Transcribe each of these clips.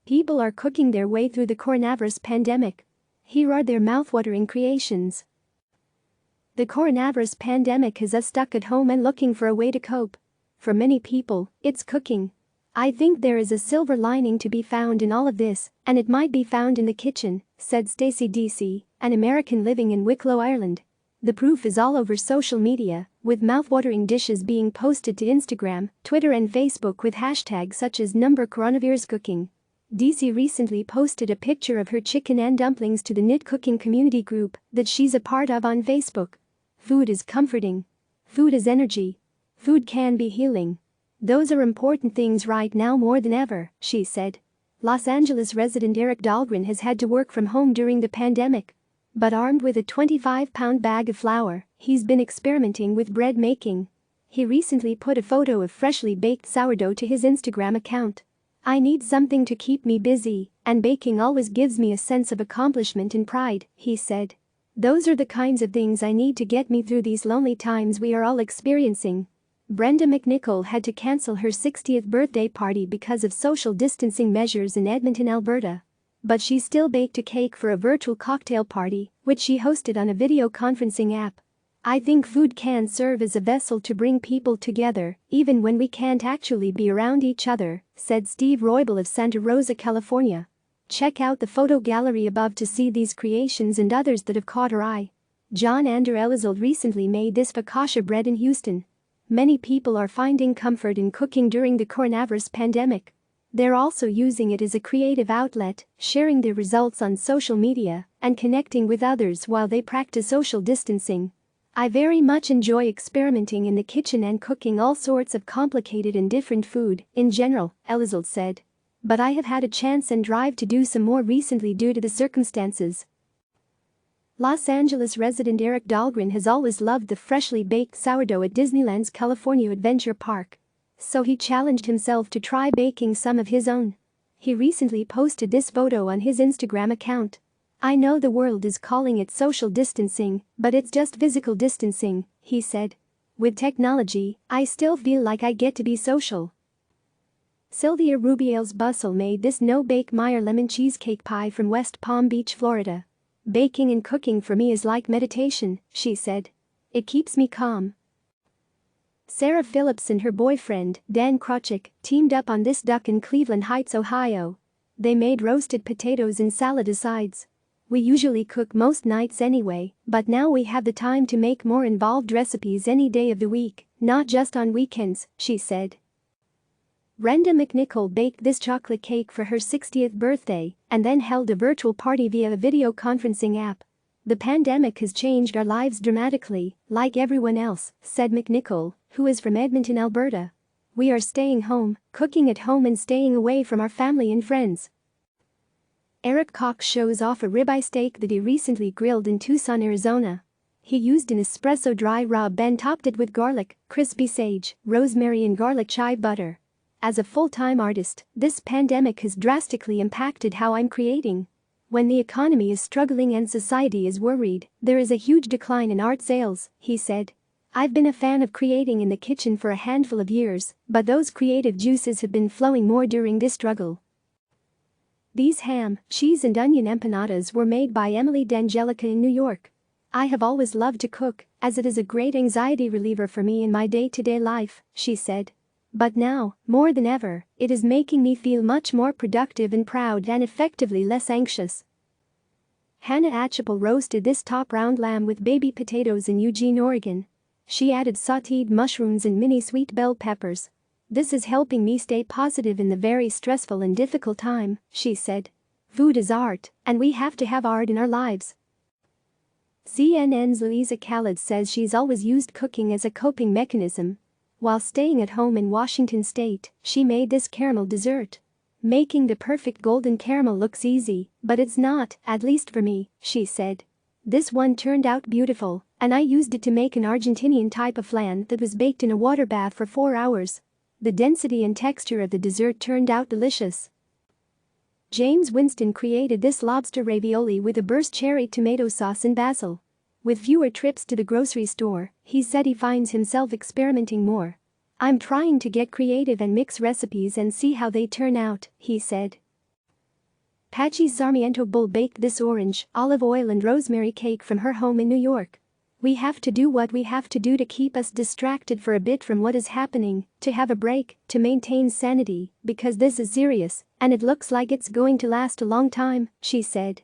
People are cooking their way through the coronavirus pandemic. Here are their mouthwatering creations. The coronavirus pandemic has us stuck at home and looking for a way to cope. For many people, it's cooking. I think there is a silver lining to be found in all of this, and it might be found in the kitchen, said Stacy Deasy, an American living in Wicklow, Ireland. The proof is all over social media, with mouthwatering dishes being posted to Instagram, Twitter and Facebook with hashtags such as #coronaviruscooking. Deasy recently posted a picture of her chicken and dumplings to the knit cooking community group that she's a part of on Facebook. Food is comforting. Food is energy. Food can be healing. Those are important things right now more than ever, she said. Los Angeles resident Eric Dahlgren has had to work from home during the pandemic. But armed with a 25-pound bag of flour, he's been experimenting with bread making. He recently put a photo of freshly baked sourdough to his Instagram account. I need something to keep me busy, and baking always gives me a sense of accomplishment and pride, he said. Those are the kinds of things I need to get me through these lonely times we are all experiencing. Brenda McNicol had to cancel her 60th birthday party because of social distancing measures in Edmonton, Alberta. But she still baked a cake for a virtual cocktail party, which she hosted on a video conferencing app. I think food can serve as a vessel to bring people together, even when we can't actually be around each other, said Steve Roybal of Santa Rosa, California. Check out the photo gallery above to see these creations and others that have caught her eye. John Ander Elizold recently made this focaccia bread in Houston. Many people are finding comfort in cooking during the coronavirus pandemic. They're also using it as a creative outlet, sharing their results on social media, and connecting with others while they practice social distancing. I very much enjoy experimenting in the kitchen and cooking all sorts of complicated and different food, in general, Elizold said. But I have had a chance and drive to do some more recently due to the circumstances. Los Angeles resident Eric Dahlgren has always loved the freshly baked sourdough at Disneyland's California Adventure Park. So he challenged himself to try baking some of his own. He recently posted this photo on his Instagram account. I know the world is calling it social distancing, but it's just physical distancing, he said. With technology, I still feel like I get to be social. Sylvia Rubiales Bustle made this no-bake Meyer lemon cheesecake pie from West Palm Beach, Florida. Baking and cooking for me is like meditation, she said. It keeps me calm. Sarah Phillips and her boyfriend, Dan Krochik, teamed up on this duck in Cleveland Heights, Ohio. They made roasted potatoes and salad as sides. We usually cook most nights anyway, but now we have the time to make more involved recipes any day of the week, not just on weekends, she said. Brenda McNicol baked this chocolate cake for her 60th birthday and then held a virtual party via a video conferencing app. The pandemic has changed our lives dramatically, like everyone else, said McNicol, who is from Edmonton, Alberta. We are staying home, cooking at home and staying away from our family and friends. Eric Cox shows off a ribeye steak that he recently grilled in Tucson, Arizona. He used an espresso dry rub and topped it with garlic, crispy sage, rosemary and garlic chive butter. As a full-time artist, this pandemic has drastically impacted how I'm creating. When the economy is struggling and society is worried, there is a huge decline in art sales, he said. I've been a fan of creating in the kitchen for a handful of years, but those creative juices have been flowing more during this struggle. These ham, cheese and onion empanadas were made by Emily D'Angelica in New York. I have always loved to cook, as it is a great anxiety reliever for me in my day-to-day life, she said. But now, more than ever, it is making me feel much more productive and proud and effectively less anxious. Hannah Atchapel roasted this top-round lamb with baby potatoes in Eugene, Oregon. She added sauteed mushrooms and mini sweet bell peppers. This is helping me stay positive in the very stressful and difficult time, she said. Food is art, and we have to have art in our lives. CNN's Louisa Khalid says she's always used cooking as a coping mechanism. While staying at home in Washington state, she made this caramel dessert. Making the perfect golden caramel looks easy, but it's not, at least for me, she said. This one turned out beautiful, and I used it to make an Argentinian type of flan that was baked in a water bath for 4 hours. The density and texture of the dessert turned out delicious. James Winston created this lobster ravioli with a burst cherry tomato sauce and basil. With fewer trips to the grocery store, he said he finds himself experimenting more. I'm trying to get creative and mix recipes and see how they turn out, he said. Patchy Sarmiento Bull baked this orange, olive oil and rosemary cake from her home in New York. We have to do what we have to do to keep us distracted for a bit from what is happening, to have a break, to maintain sanity, because this is serious, and it looks like it's going to last a long time, she said.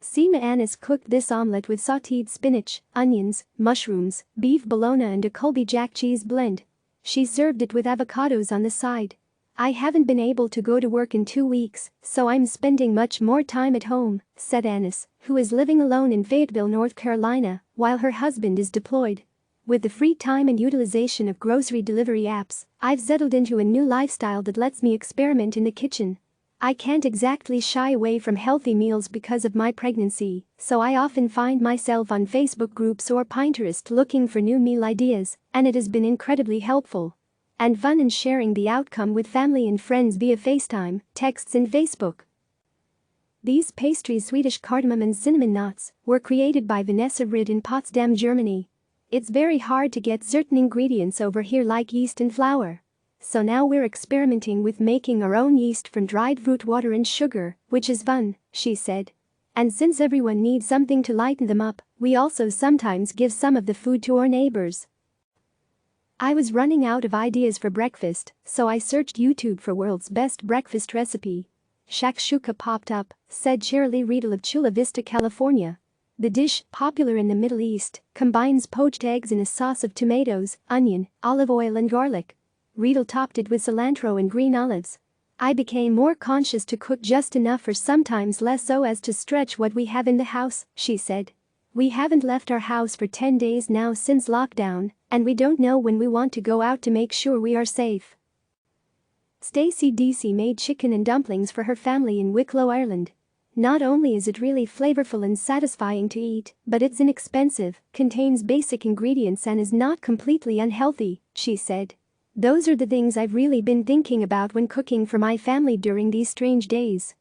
Seema Anis cooked this omelette with sautéed spinach, onions, mushrooms, beef bologna and a Colby Jack cheese blend. She served it with avocados on the side. I haven't been able to go to work in 2 weeks, so I'm spending much more time at home, said Anis, who is living alone in Fayetteville, North Carolina, while her husband is deployed. With the free time and utilization of grocery delivery apps, I've settled into a new lifestyle that lets me experiment in the kitchen. I can't exactly shy away from healthy meals because of my pregnancy, so I often find myself on Facebook groups or Pinterest looking for new meal ideas, and it has been incredibly helpful and fun in sharing the outcome with family and friends via FaceTime, texts and Facebook. These pastries, Swedish cardamom and cinnamon nuts, were created by Vanessa Ridd in Potsdam, Germany. It's very hard to get certain ingredients over here like yeast and flour. So now we're experimenting with making our own yeast from dried fruit water and sugar, which is fun, she said. And since everyone needs something to lighten them up, we also sometimes give some of the food to our neighbors. I was running out of ideas for breakfast, so I searched YouTube for world's best breakfast recipe. Shakshuka popped up, said Shirley Riedel of Chula Vista, California. The dish, popular in the Middle East, combines poached eggs in a sauce of tomatoes, onion, olive oil and garlic. Riedel topped it with cilantro and green olives. I became more conscious to cook just enough or sometimes less so as to stretch what we have in the house, she said. We haven't left our house for 10 days now since lockdown, and we don't know when we want to go out to make sure we are safe. Stacy Deasy made chicken and dumplings for her family in Wicklow, Ireland. Not only is it really flavorful and satisfying to eat, but it's inexpensive, contains basic ingredients and is not completely unhealthy, she said. Those are the things I've really been thinking about when cooking for my family during these strange days.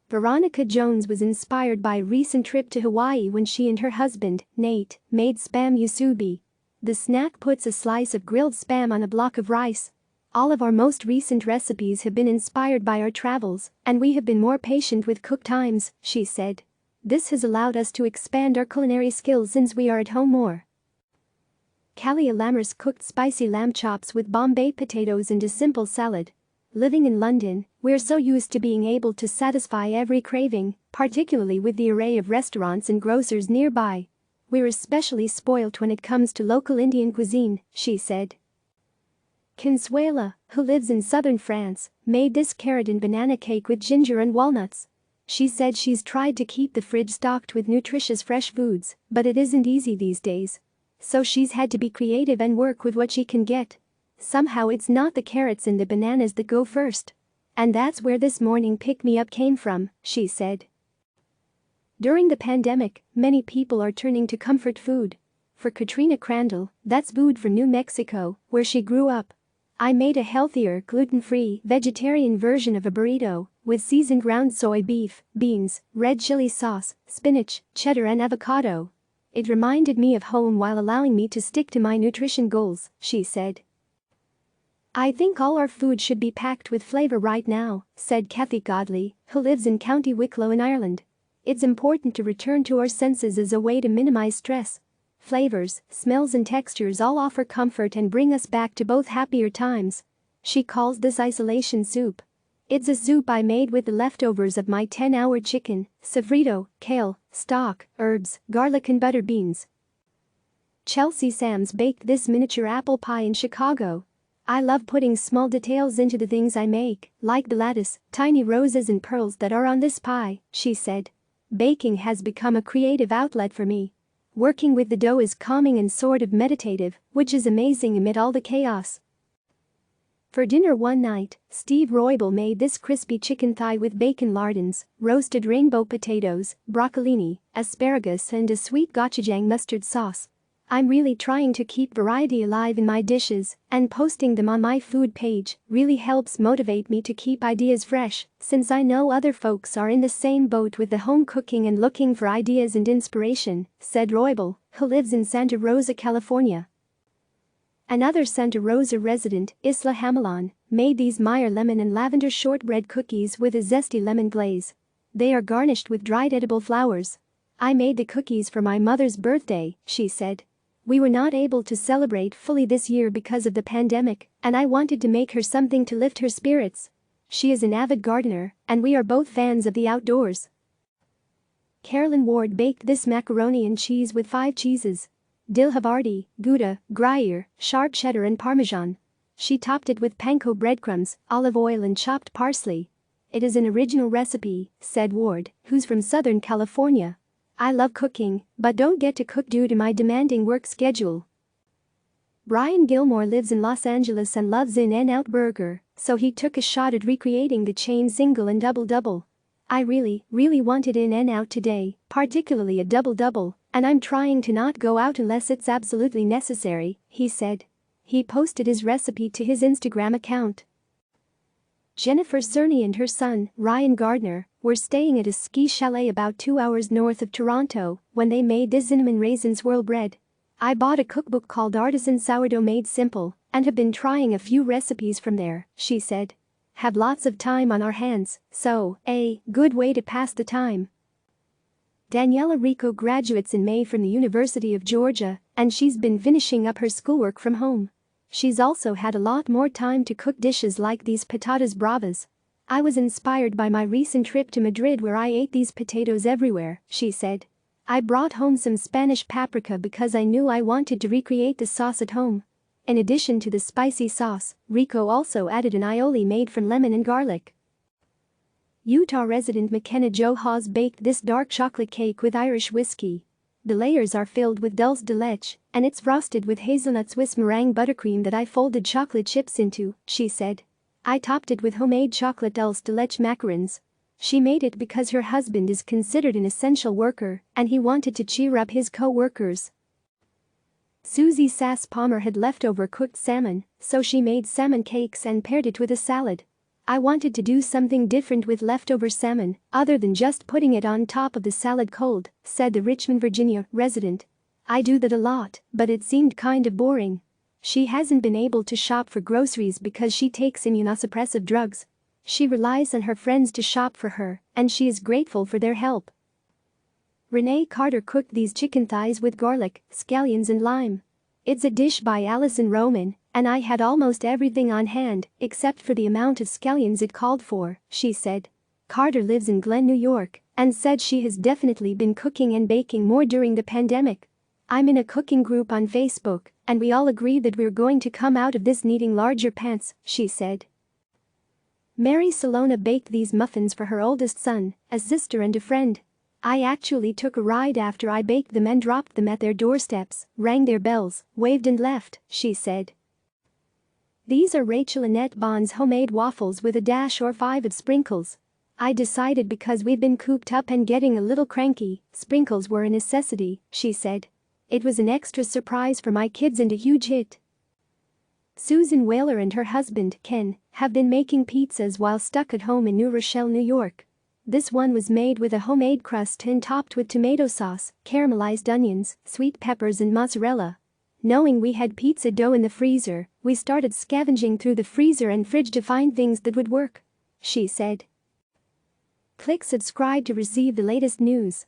Veronica Jones was inspired by a recent trip to Hawaii when she and her husband, Nate, made spam musubi. The snack puts a slice of grilled spam on a block of rice. All of our most recent recipes have been inspired by our travels, and we have been more patient with cook times, she said. This has allowed us to expand our culinary skills since we are at home more. Callie Lammers cooked spicy lamb chops with Bombay potatoes and a simple salad. Living in London, we're so used to being able to satisfy every craving, particularly with the array of restaurants and grocers nearby. We're especially spoilt when it comes to local Indian cuisine, she said. Consuela, who lives in southern France, made this carrot and banana cake with ginger and walnuts. She said she's tried to keep the fridge stocked with nutritious fresh foods, but it isn't easy these days. So she's had to be creative and work with what she can get. Somehow it's not the carrots and the bananas that go first. And that's where this morning pick-me-up came from, she said. During the pandemic, many people are turning to comfort food. For Katrina Crandall, that's food from New Mexico, where she grew up. I made a healthier, gluten-free, vegetarian version of a burrito, with seasoned ground soy beef, beans, red chili sauce, spinach, cheddar and avocado. It reminded me of home while allowing me to stick to my nutrition goals, she said. I think all our food should be packed with flavor right now, said Kathy Godley, who lives in County Wicklow in Ireland. It's important to return to our senses as a way to minimize stress. Flavors, smells and textures all offer comfort and bring us back to both happier times. She calls this isolation soup. It's a soup I made with the leftovers of my 10-hour chicken, sofrito, kale, stock, herbs, garlic and butter beans. Chelsea Sams baked this miniature apple pie in Chicago. I love putting small details into the things I make, like the lattice, tiny roses and pearls that are on this pie, she said. Baking has become a creative outlet for me. Working with the dough is calming and sort of meditative, which is amazing amid all the chaos. For dinner one night, Steve Roybal made this crispy chicken thigh with bacon lardons, roasted rainbow potatoes, broccolini, asparagus and a sweet gochujang mustard sauce. I'm really trying to keep variety alive in my dishes, and posting them on my food page really helps motivate me to keep ideas fresh, since I know other folks are in the same boat with the home cooking and looking for ideas and inspiration, said Roybal, who lives in Santa Rosa, California. Another Santa Rosa resident, Isla Hamelon, made these Meyer lemon and lavender shortbread cookies with a zesty lemon glaze. They are garnished with dried edible flowers. I made the cookies for my mother's birthday, she said. We were not able to celebrate fully this year because of the pandemic, and I wanted to make her something to lift her spirits. She is an avid gardener, and we are both fans of the outdoors. Carolyn Ward baked this macaroni and cheese with 5 cheeses: dill Havarti, Gouda, Gruyere, sharp cheddar and Parmesan. She topped it with panko breadcrumbs, olive oil and chopped parsley. It is an original recipe, said Ward, who's from Southern California. I love cooking, but don't get to cook due to my demanding work schedule. Brian Gilmore lives in Los Angeles and loves In-N-Out Burger, so he took a shot at recreating the chain single and double-double. I really wanted In-N-Out today, particularly a double-double, and I'm trying to not go out unless it's absolutely necessary, he said. He posted his recipe to his Instagram account. Jennifer Cerny and her son, Ryan Gardner, were staying at a ski chalet about 2 hours north of Toronto when they made this cinnamon raisin swirl bread. I bought a cookbook called Artisan Sourdough Made Simple and have been trying a few recipes from there, she said. Have lots of time on our hands, so, a good way to pass the time. Daniela Rico graduates in May from the University of Georgia, and she's been finishing up her schoolwork from home. She's also had a lot more time to cook dishes like these patatas bravas. I was inspired by my recent trip to Madrid where I ate these potatoes everywhere, she said. I brought home some Spanish paprika because I knew I wanted to recreate the sauce at home. In addition to the spicy sauce, Rico also added an aioli made from lemon and garlic. Utah resident McKenna Jo Hawes baked this dark chocolate cake with Irish whiskey. The layers are filled with dulce de leche, and it's frosted with hazelnut Swiss meringue buttercream that I folded chocolate chips into, she said. I topped it with homemade chocolate dulce de leche macarons. She made it because her husband is considered an essential worker, and he wanted to cheer up his co-workers. Susie Sass Palmer had leftover cooked salmon, so she made salmon cakes and paired it with a salad. I wanted to do something different with leftover salmon, other than just putting it on top of the salad cold, said the Richmond, Virginia resident. I do that a lot, but it seemed kind of boring. She hasn't been able to shop for groceries because she takes immunosuppressive drugs. She relies on her friends to shop for her, and she is grateful for their help. Renee Carter cooked these chicken thighs with garlic, scallions and lime. It's a dish by Alison Roman, and I had almost everything on hand except for the amount of scallions it called for, she said. Carter lives in Glen, New York, and said she has definitely been cooking and baking more during the pandemic. I'm in a cooking group on Facebook, and we all agree that we're going to come out of this needing larger pants, she said. Mary Salona baked these muffins for her oldest son, a sister and a friend. I actually took a ride after I baked them and dropped them at their doorsteps, rang their bells, waved and left, she said. These are Rachel Annette Bond's homemade waffles with a dash or 5 of sprinkles. I decided because we've been cooped up and getting a little cranky, sprinkles were a necessity, she said. It was an extra surprise for my kids and a huge hit. Susan Whaler and her husband, Ken, have been making pizzas while stuck at home in New Rochelle, New York. This one was made with a homemade crust and topped with tomato sauce, caramelized onions, sweet peppers and mozzarella. Knowing we had pizza dough in the freezer, we started scavenging through the freezer and fridge to find things that would work, she said. Click subscribe to receive the latest news.